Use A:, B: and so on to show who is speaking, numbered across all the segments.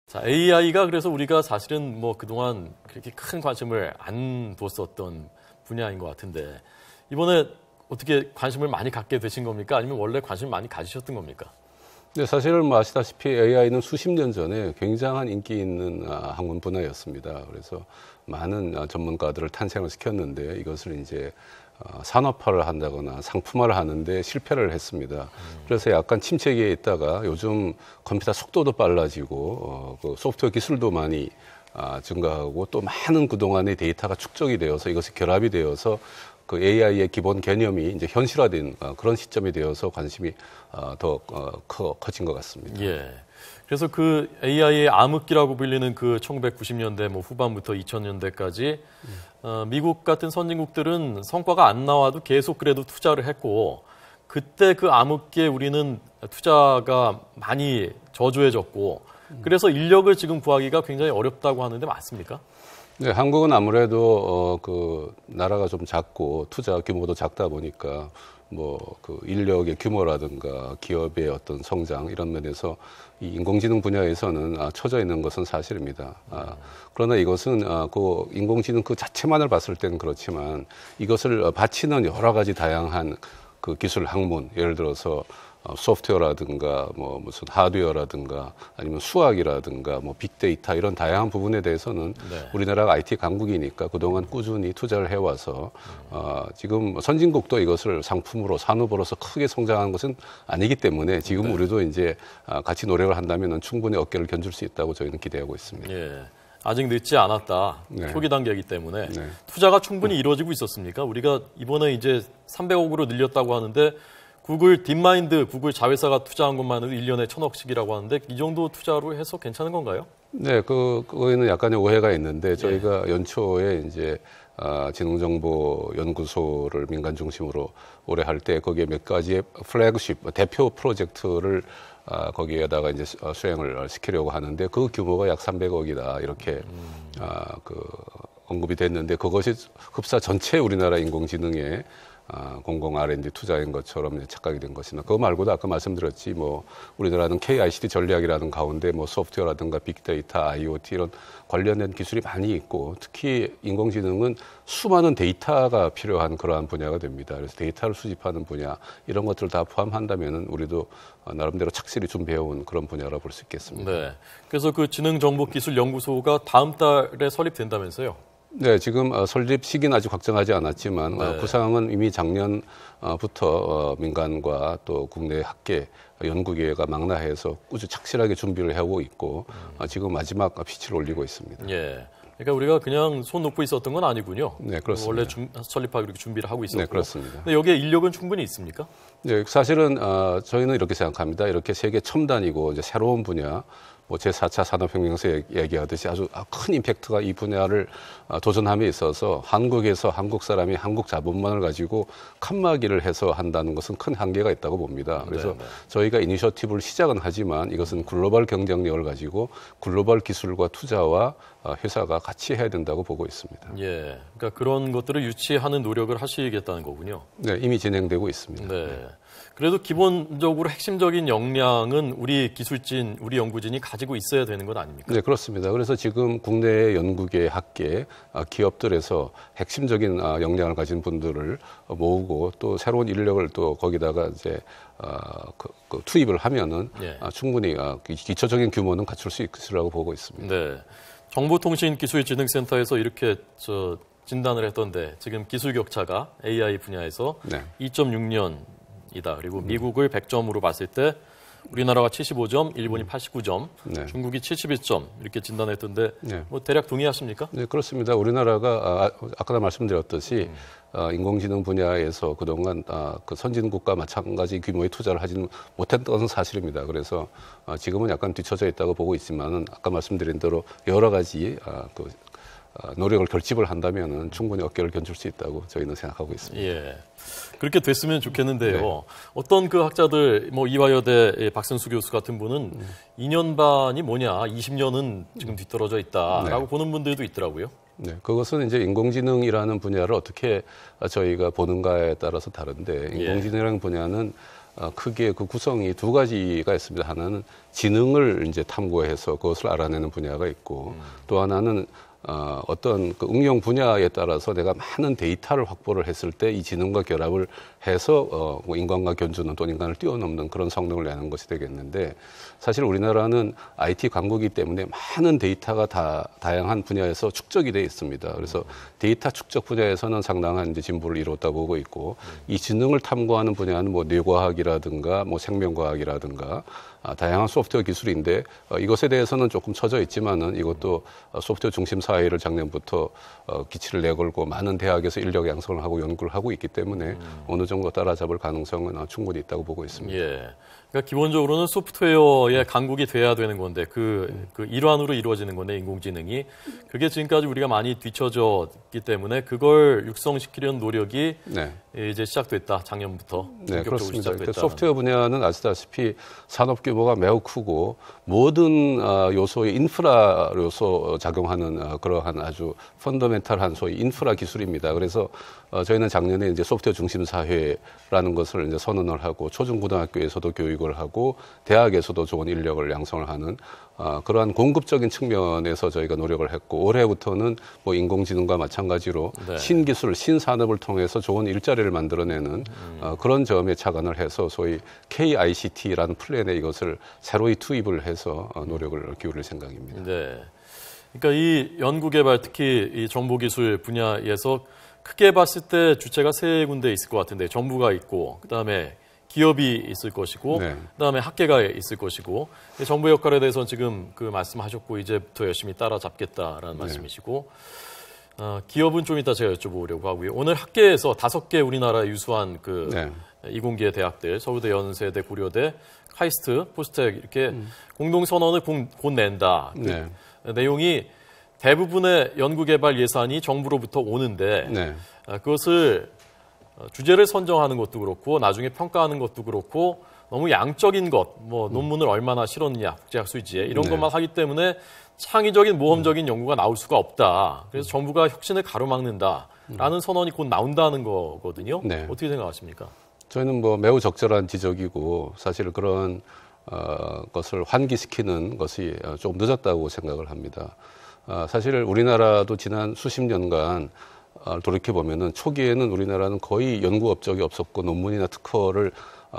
A: 자, AI가 그래서 우리가 사실은 뭐 그동안 그렇게 큰 관심을 안 뒀었던 분야인 것 같은데 이번에 어떻게 관심을 많이 갖게 되신 겁니까? 아니면 원래 관심 많이 가지셨던 겁니까?
B: 네, 사실은 뭐 아시다시피 AI는 수십 년 전에 굉장한 인기 있는 학문 분야였습니다. 그래서 많은 전문가들을 탄생을 시켰는데 이것을 이제 산업화를 한다거나 상품화를 하는데 실패를 했습니다. 그래서 약간 침체기에 있다가 요즘 컴퓨터 속도도 빨라지고 그 소프트웨어 기술도 많이 증가하고 또 많은 그동안의 데이터가 축적이 되어서 이것이 결합이 되어서 그 AI의 기본 개념이 이제 현실화된 그런 시점이 되어서 관심이 더 커진 것 같습니다.
A: 예. 그래서 그 AI의 암흑기라고 불리는 그 1990년대 뭐 후반부터 2000년대까지 미국 같은 선진국들은 성과가 안 나와도 계속 그래도 투자를 했고 그때 그 암흑기에 우리는 투자가 많이 저조해졌고 그래서 인력을 지금 구하기가 굉장히 어렵다고 하는데 맞습니까?
B: 네, 한국은 아무래도 그 나라가 좀 작고 투자 규모도 작다 보니까 뭐 그 인력의 규모라든가 기업의 어떤 성장 이런 면에서 이 인공지능 분야에서는 처져 있는 것은 사실입니다. 그러나 이것은 그 인공지능 그 자체만을 봤을 때는 그렇지만 이것을 바치는 여러 가지 다양한 그 기술 학문, 예를 들어서 소프트웨어라든가 뭐 무슨 하드웨어라든가 아니면 수학이라든가 뭐 빅데이터 이런 다양한 부분에 대해서는
A: 네.
B: 우리나라가 IT 강국이니까 그동안 꾸준히 투자를 해와서 지금 선진국도 이것을 상품으로 산업으로서 크게 성장한 것은 아니기 때문에 지금
A: 네.
B: 우리도 이제 같이 노력을 한다면 충분히 어깨를 견줄 수 있다고 저희는 기대하고 있습니다.
A: 예. 아직 늦지 않았다.
B: 네.
A: 초기 단계이기 때문에
B: 네.
A: 투자가 충분히 이루어지고 있었습니까? 우리가 이번에 이제 300억으로 늘렸다고 하는데 구글 딥마인드, 구글 자회사가 투자한 것만 해도 1년에 1,000억씩이라고 하는데 이 정도 투자로 해서 괜찮은 건가요?
B: 네, 그거에는 약간의 오해가 있는데 저희가 연초에 이제 지능정보연구소를 민간 중심으로 올해 할 때 거기에 몇 가지의 플래그십 대표 프로젝트를 거기에다가 이제 수행을 시키려고 하는데 그 규모가 약 300억이다 이렇게 그 언급이 됐는데 그것이 흡사 전체 우리나라 인공지능에 공공 R&D 투자인 것처럼 착각이 된 것이나 그거 말고도 아까 말씀드렸지 뭐 우리나라는 KICT 전략이라는 가운데 뭐 소프트웨어라든가 빅데이터, IoT 이런 관련된 기술이 많이 있고 특히 인공지능은 수많은 데이터가 필요한 그러한 분야가 됩니다. 그래서 데이터를 수집하는 분야 이런 것들을 다 포함한다면은 우리도 나름대로 착실히 준비해온 그런 분야라 볼 수 있겠습니다.
A: 네. 그래서 그 지능정보기술연구소가 다음 달에 설립된다면서요?
B: 네, 지금 설립 시기는 아직 확정하지 않았지만
A: 네.
B: 구상은 이미 작년부터 민간과 또 국내 학계 연구기회가 망라해서 꾸준히 착실하게 준비를 해오고 있고 지금 마지막 빛을 올리고 있습니다.
A: 예. 그러니까 우리가 그냥 손 놓고 있었던 건 아니군요.
B: 네, 그렇습니다.
A: 원래 설립하기 이렇게 준비를 하고 있었고.
B: 네, 그렇습니다.
A: 근데 여기에 인력은 충분히 있습니까?
B: 네, 사실은 저희는 이렇게 생각합니다. 이렇게 세계 첨단이고 이제 새로운 분야, 뭐 제4차 산업혁명에서 얘기하듯이 아주 큰 임팩트가 이 분야를 도전함에 있어서 한국에서 한국 사람이 한국 자본만을 가지고 칸막이를 해서 한다는 것은 큰 한계가 있다고 봅니다. 그래서
A: 네.
B: 저희가 이니셔티브를 시작은 하지만 이것은 글로벌 경쟁력을 가지고 글로벌 기술과 투자와 회사가 같이 해야 된다고 보고 있습니다.
A: 예. 그러니까 그런 것들을 유치하는 노력을 하시겠다는 거군요.
B: 네, 이미 진행되고 있습니다.
A: 네. 그래도 기본적으로 핵심적인 역량은 우리 기술진, 우리 연구진이 가지고 있어야 되는 것 아닙니까?
B: 네, 그렇습니다. 그래서 지금 국내 연구계, 학계, 기업들에서 핵심적인 역량을 가진 분들을 모으고 또 새로운 인력을 또 거기다가 이제 그 투입을 하면은
A: 예.
B: 충분히 기초적인 규모는 갖출 수 있으라고 보고 있습니다.
A: 네. 정보통신기술진흥센터에서 이렇게 진단을 했던데 지금 기술 격차가 AI 분야에서
B: 네.
A: 2.6년이다. 그리고 미국을 100점으로 봤을 때 우리나라가 75점, 일본이 89점,
B: 네.
A: 중국이 71점 이렇게 진단했던데
B: 네.
A: 뭐 대략 동의하십니까?
B: 네, 그렇습니다. 우리나라가 아까 말씀드렸듯이 인공지능 분야에서 그동안 그 선진국과 마찬가지 규모의 투자를 하지는 못했던 것은 사실입니다. 그래서 지금은 약간 뒤처져 있다고 보고 있지만은 아까 말씀드린 대로 여러 가지 노력을 결집을 한다면은 충분히 어깨를 견줄 수 있다고 저희는 생각하고 있습니다.
A: 예. 그렇게 됐으면 좋겠는데요.
B: 네.
A: 어떤 그 학자들, 뭐 이화여대 박선수 교수 같은 분은 2년 반이 뭐냐, 20년은 지금 뒤떨어져 있다라고
B: 네.
A: 보는 분들도 있더라고요.
B: 네, 그것은 이제 인공지능이라는 분야를 어떻게 저희가 보는가에 따라서 다른데 인공지능이라는 분야는 크게 그 구성이 두 가지가 있습니다. 하나는 지능을 이제 탐구해서 그것을 알아내는 분야가 있고 또 하나는 어떤 그 응용 분야에 따라서 내가 많은 데이터를 확보를 했을 때 이 지능과 결합을 해서 뭐 인간과 견주는 또 인간을 뛰어넘는 그런 성능을 내는 것이 되겠는데 사실 우리나라는 IT 강국이기 때문에 많은 데이터가 다양한 분야에서 축적이 되어 있습니다. 그래서 데이터 축적 분야에서는 상당한 이제 진보를 이뤘다 보고 있고 이 지능을 탐구하는 분야는 뭐 뇌과학이라든가 뭐 생명과학이라든가 다양한 소프트웨어 기술인데 이것에 대해서는 조금 처져 있지만은 이것도 소프트웨어 중심 사회를 작년부터 기치를 내걸고 많은 대학에서 인력 양성을 하고 연구를 하고 있기 때문에 어느 정도 따라잡을 가능성은 충분히 있다고 보고 있습니다.
A: 예. 그러니까 기본적으로는 소프트웨어의 강국이 돼야 되는 건데 그 일환으로 이루어지는 건데 인공지능이 그게 지금까지 우리가 많이 뒤처졌기 때문에 그걸 육성시키려는 노력이
B: 네.
A: 이제 시작됐다. 작년부터
B: 네, 그렇습니다.
A: 시작됐다.
B: 소프트웨어 분야는 아시다시피 산업 규모가 매우 크고 모든 요소의 인프라 요소 작용하는 그러한 아주 펀더멘탈한 소위 인프라 기술입니다. 그래서 저희는 작년에 이제 소프트웨어 중심 사회라는 것을 이제 선언을 하고 초중고등학교에서도 교육을 하고 대학에서도 좋은 인력을 양성을 하는 그러한 공급적인 측면에서 저희가 노력을 했고 올해부터는 뭐 인공지능과 마찬가지로
A: 네.
B: 신기술, 신산업을 통해서 좋은 일자리를 만들어내는 그런 점에 착안을 해서 소위 KICT라는 플랜에 이것을 새로이 투입을 해서 노력을 기울일 생각입니다.
A: 네. 그러니까 이 연구개발 특히 이 정보기술 분야에서 크게 봤을 때 주체가 세 군데 있을 것 같은데 정부가 있고 그다음에 기업이 있을 것이고
B: 네.
A: 그다음에 학계가 있을 것이고 정부 역할에 대해서는 지금 그 말씀하셨고 이제부터 열심히 따라잡겠다라는 말씀이시고 기업은 좀 이따 제가 여쭤보려고 하고요. 오늘 학계에서 5개 우리나라 유수한 그
B: 네.
A: 이공계 대학들 서울대, 연세대, 고려대, 카이스트, 포스텍 이렇게 공동선언을 곧 낸다.
B: 네.
A: 그 내용이 대부분의 연구개발 예산이 정부로부터 오는데
B: 네.
A: 그것을 주제를 선정하는 것도 그렇고 나중에 평가하는 것도 그렇고 너무 양적인 것, 뭐 논문을 얼마나 실었느냐, 국제학 수지에 이런
B: 네.
A: 것만 하기 때문에 창의적인 모험적인 연구가 나올 수가 없다. 그래서 정부가 혁신을 가로막는다라는 선언이 곧 나온다는 거거든요.
B: 네.
A: 어떻게 생각하십니까?
B: 저희는 뭐 매우 적절한 지적이고 사실 그런 것을 환기시키는 것이 좀 늦었다고 생각을 합니다. 사실 우리나라도 지난 수십 년간 돌이켜보면은 초기에는 우리나라는 거의 연구 업적이 없었고 논문이나 특허를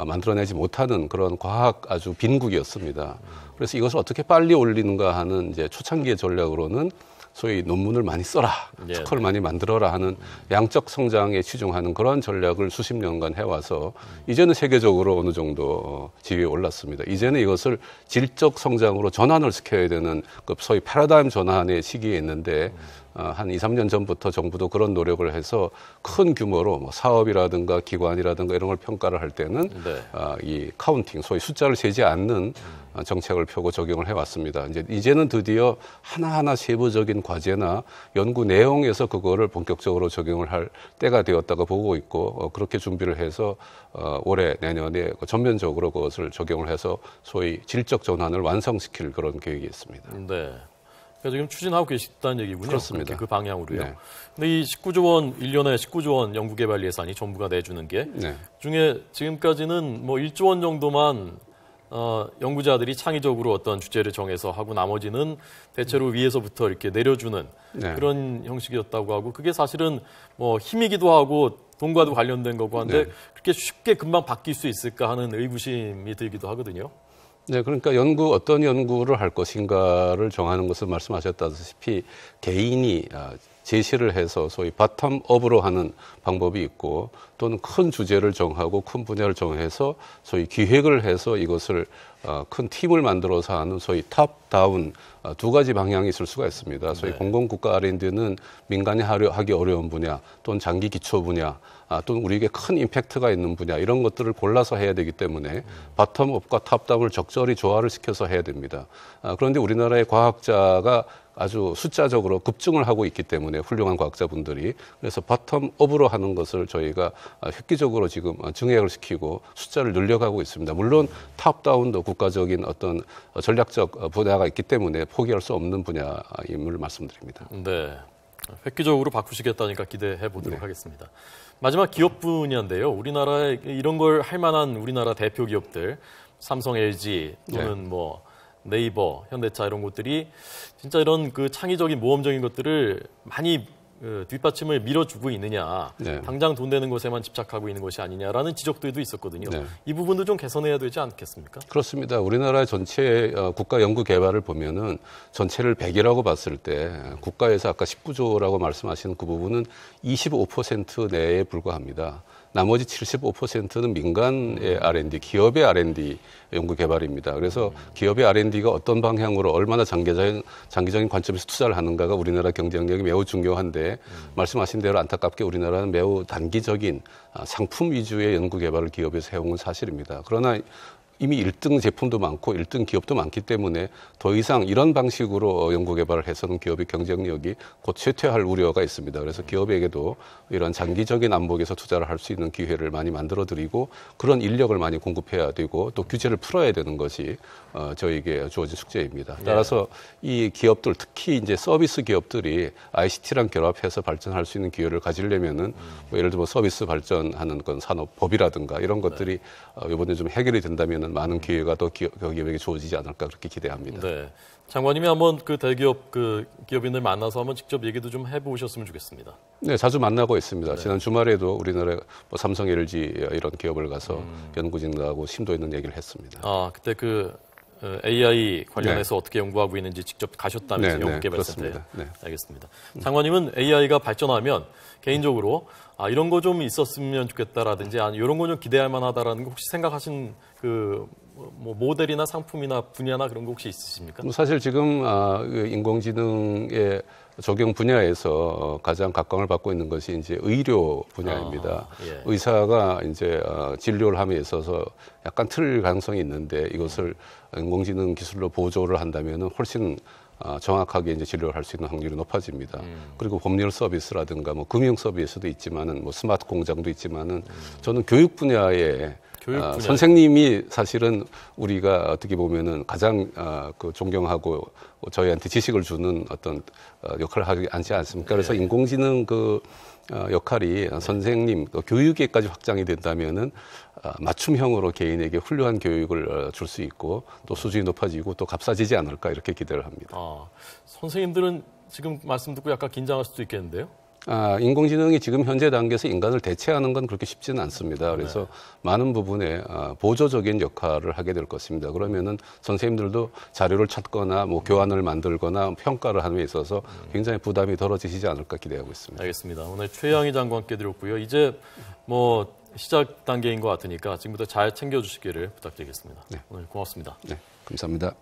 B: 만들어내지 못하는 그런 과학 아주 빈국이었습니다. 그래서 이것을 어떻게 빨리 올리는가 하는 이제 초창기의 전략으로는 소위 논문을 많이 써라, 특허를 많이 만들어라 하는 양적 성장에 치중하는 그런 전략을 수십 년간 해와서 이제는 세계적으로 어느 정도 지위에 올랐습니다. 이제는 이것을 질적 성장으로 전환을 시켜야 되는 그 소위 패러다임 전환의 시기에 있는데 한 2, 3년 전부터 정부도 그런 노력을 해서 큰 규모로 뭐 사업이라든가 기관이라든가 이런 걸 평가를 할 때는 이 카운팅, 소위 숫자를 세지 않는 정책을 펴고 적용을 해왔습니다. 이제는 드디어 하나하나 세부적인 과제나 연구 내용에서 그거를 본격적으로 적용을 할 때가 되었다고 보고 있고 그렇게 준비를 해서 올해 내년에 전면적으로 그것을 적용을 해서 소위 질적 전환을 완성시킬 그런 계획이 있습니다.
A: 네. 그러니까 지금 추진하고 계시다는 얘기군요.
B: 그렇습니다.
A: 그 방향으로요.
B: 네.
A: 근데 이 19조 원, 1년에 19조 원 연구개발 예산이 정부가 내주는 게
B: 네.
A: 중에 지금까지는 뭐 1조 원 정도만 연구자들이 창의적으로 어떤 주제를 정해서 하고 나머지는 대체로 위에서부터 이렇게 내려주는
B: 네.
A: 그런 형식이었다고 하고 그게 사실은 뭐 힘이기도 하고 돈과도 관련된 거고 한데
B: 네.
A: 그렇게 쉽게 금방 바뀔 수 있을까 하는 의구심이 들기도 하거든요.
B: 네, 그러니까 어떤 연구를 할 것인가를 정하는 것을 말씀하셨다시피 개인이 제시를 해서 소위 바텀업으로 하는 방법이 있고 또는 큰 주제를 정하고 큰 분야를 정해서 소위 기획을 해서 이것을 큰 팀을 만들어서 하는 소위 탑다운 두 가지 방향이 있을 수가 있습니다. 소위 공공국가 R&D는 민간이 하기 어려운 분야 또는 장기 기초 분야 또는 우리에게 큰 임팩트가 있는 분야 이런 것들을 골라서 해야 되기 때문에 바텀업과 탑다운을 적절히 조화를 시켜서 해야 됩니다. 그런데 우리나라의 과학자가 아주 숫자적으로 급증을 하고 있기 때문에 훌륭한 과학자분들이 그래서 바텀업으로 하는 것을 저희가 획기적으로 지금 증액을 시키고 숫자를 늘려가고 있습니다. 물론 탑다운도 국가적인 어떤 전략적 분야가 있기 때문에 포기할 수 없는 분야임을 말씀드립니다.
A: 네. 획기적으로 바꾸시겠다니까 기대해 보도록 하겠습니다. 마지막 기업 분야인데요. 우리나라에 이런 걸 할 만한 우리나라 대표 기업들, 삼성, LG 또는 뭐 네이버, 현대차 이런 곳들이 진짜 이런 그 창의적인 모험적인 것들을 많이 뒷받침을 밀어주고 있느냐, 당장 돈 되는 것에만 집착하고 있는 것이 아니냐라는 지적들도 있었거든요. 이 부분도 좀 개선해야 되지 않겠습니까?
B: 그렇습니다. 우리나라 전체 국가 연구 개발을 보면은 전체를 100이라고 봤을 때 국가에서 아까 19조라고 말씀하시는 그 부분은 25% 내에 불과합니다. 나머지 75%는 민간의 R&D, 기업의 R&D 연구 개발입니다. 그래서 기업의 R&D가 어떤 방향으로 얼마나 장기적인 관점에서 투자를 하는가가 우리나라 경쟁력이 매우 중요한데 말씀하신 대로 안타깝게 우리나라는 매우 단기적인 상품 위주의 연구 개발을 기업에서 해온 건 사실입니다. 그러나 이미 1등 제품도 많고 1등 기업도 많기 때문에 더 이상 이런 방식으로 연구 개발을 해서는 기업의 경쟁력이 곧 쇠퇴할 우려가 있습니다. 그래서 기업에게도 이런 장기적인 안목에서 투자를 할 수 있는 기회를 많이 만들어 드리고 그런 인력을 많이 공급해야 되고 또 규제를 풀어야 되는 것이 저에게 주어진 숙제입니다. 따라서 이 기업들 특히 이제 서비스 기업들이 ICT랑 결합해서 발전할 수 있는 기회를 가지려면은 뭐 예를 들어 서비스 발전하는 건 산업법이라든가 이런 것들이 이번에 좀 해결이 된다면은 많은 기회가 더 기업에게 주어지지 않을까 그렇게 기대합니다.
A: 네. 장관님이 한번 그 대기업 기업인들 만나서 한번 직접 얘기도 좀 해보셨으면 좋겠습니다.
B: 네, 자주 만나고 있습니다. 지난 주말에도 우리나라 뭐 삼성, LG 이런 기업을 가서 연구진들하고 심도 있는 얘기를 했습니다.
A: 아, 그때 그 AI 관련해서 어떻게 연구하고 있는지 직접 가셨다면서요, 연구개발센터에. 알겠습니다. 장관님은 AI가 발전하면 개인적으로 이런 거 좀 있었으면 좋겠다라든지 이런 거 좀 기대할 만하다라는 거 혹시 생각하신 그 뭐 모델이나 상품이나 분야나 그런 거 혹시 있으십니까?
B: 사실 지금 인공지능의 적용 분야에서 가장 각광을 받고 있는 것이 이제 의료 분야입니다. 의사가 이제 진료를 함에 있어서 약간 틀릴 가능성이 있는데 이것을 인공지능 기술로 보조를 한다면은 훨씬 정확하게 이제 진료를 할 수 있는 확률이 높아집니다. 그리고 법률 서비스라든가 뭐 금융 서비스도 있지만은 뭐 스마트 공장도 있지만은 저는 교육 분야에 선생님이 사실은 우리가 어떻게 보면은 가장 그 존경하고 저희한테 지식을 주는 어떤 역할을 하지 않습니까? 그래서 인공지능 그 역할이 선생님, 교육에까지 확장이 된다면은 맞춤형으로 개인에게 훌륭한 교육을 줄 수 있고 또 수준이 높아지고 또 값싸지지 않을까 이렇게 기대를 합니다.
A: 선생님들은 지금 말씀 듣고 약간 긴장할 수도 있겠는데요?
B: 인공지능이 지금 현재 단계에서 인간을 대체하는 건 그렇게 쉽지는 않습니다. 그래서 많은 부분에 보조적인 역할을 하게 될 것입니다. 그러면은 선생님들도 자료를 찾거나 뭐 교환을 만들거나 평가를 하는 데 있어서 굉장히 부담이 덜어지시지 않을까 기대하고 있습니다.
A: 알겠습니다. 오늘 최양희 장관께 드렸고요. 이제 뭐 시작 단계인 것 같으니까 지금부터 잘 챙겨주시기를 부탁드리겠습니다. 오늘 고맙습니다.
B: 네, 감사합니다.